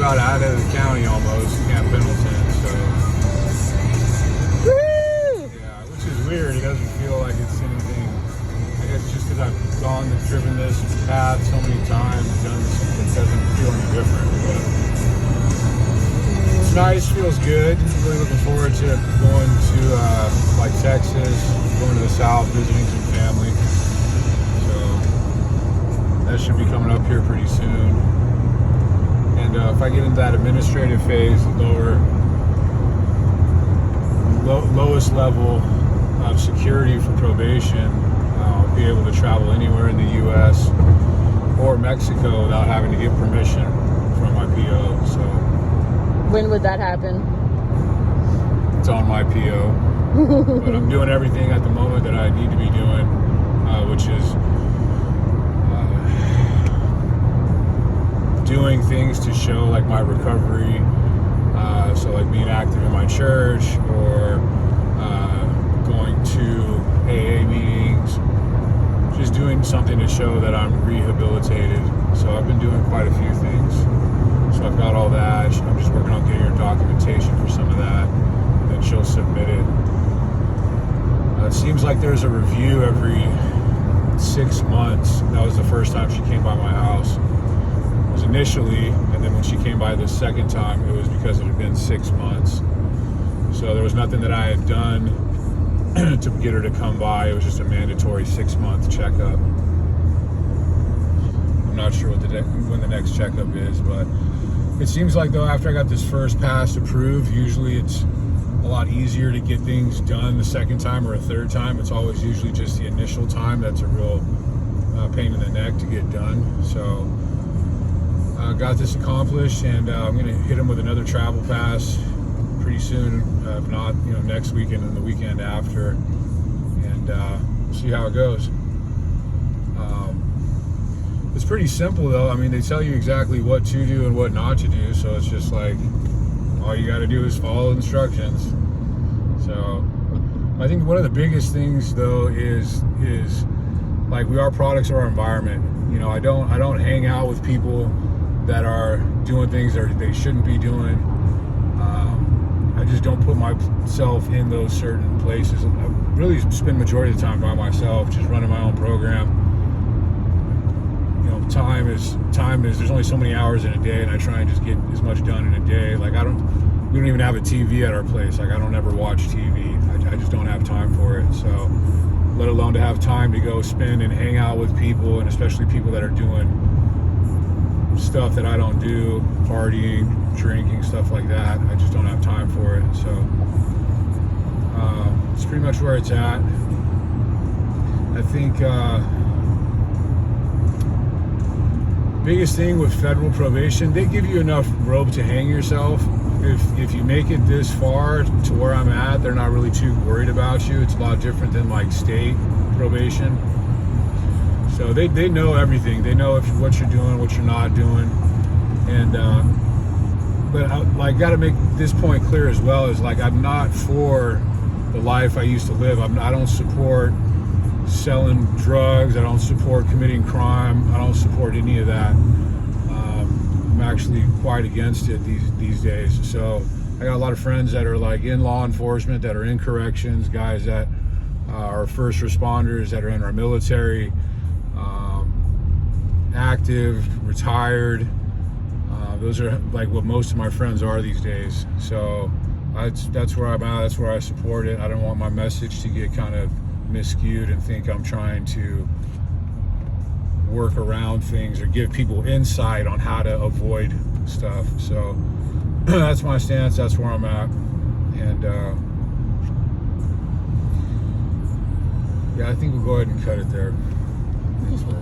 about out of the county almost, Camp Pendleton. So, Woo! yeah, which is weird. It doesn't feel like it's anything. I guess just because I've driven this path so many times, done this, it doesn't feel any different. But it's nice, feels good. Really looking forward to going to like Texas, going to the South, visiting some family. So that should be coming up here pretty soon. And if I get into that administrative phase, lowest level of security for probation, I'll be able to travel anywhere in the U.S. or Mexico without having to get permission from my PO. So When would that happen? it's on my PO. But I'm doing everything at the moment that I need to be doing, which is doing things to show like my recovery. So like being active in my church or going to AA meetings, just doing something to show that I'm rehabilitated. So I've been doing quite a few things. So I've got all that. I'm just working on getting her documentation for some of that. And then she'll submit it. It seems like there's a review every 6 months. That was the first time she came by my house. It was initially, and then when she came by the second time, it was because it had been 6 months. So there was nothing that I had done to get her to come by. It was just a mandatory 6-month checkup. I'm not sure when the next checkup is, but it seems like though after I got this first pass approved, usually it's a lot easier to get things done the second time or a third time. It's always usually just the initial time that's a real pain in the neck to get done. So I got this accomplished, and I'm going to hit him with another travel pass pretty soon, if not, next weekend and the weekend after, and see how it goes. It's pretty simple though. I mean, they tell you exactly what to do and what not to do, so it's just like all you got to do is follow instructions. So I think one of the biggest things though is like we are products of our environment. I don't hang out with people that are doing things that they shouldn't be doing. I just don't put myself in those certain places. I really spend majority of the time by myself, just running my own program. Time is there's only so many hours in a day, and I try and just get as much done in a day. Like we don't even have a TV at our place. Like I don't ever watch TV. I just don't have time for it. So let alone to have time to go spend and hang out with people, and especially people that are doing stuff that I don't do, partying, drinking, stuff like that. I just don't have time for it. So it's pretty much where it's at. I think biggest thing with federal probation, they give you enough rope to hang yourself. If you make it this far to where I'm at, they're not really too worried about you. It's a lot different than like state probation. So they know everything. They know what you're doing, what you're not doing. And but I got to make this point clear as well, is like I'm not for the life I used to live. I don't support selling drugs. I don't support committing crime. I don't support any of that. I'm actually quite against it these days. So I got a lot of friends that are like in law enforcement, that are in corrections, guys that are first responders, that are in our military, active, retired. Those are like what most of my friends are these days. So that's where I'm at. That's where I support it. I don't want my message to get kind of miscued and think I'm trying to work around things or give people insight on how to avoid stuff. So that's my stance. That's where I'm at. And yeah, I think we'll go ahead and cut it there. Thanks, man.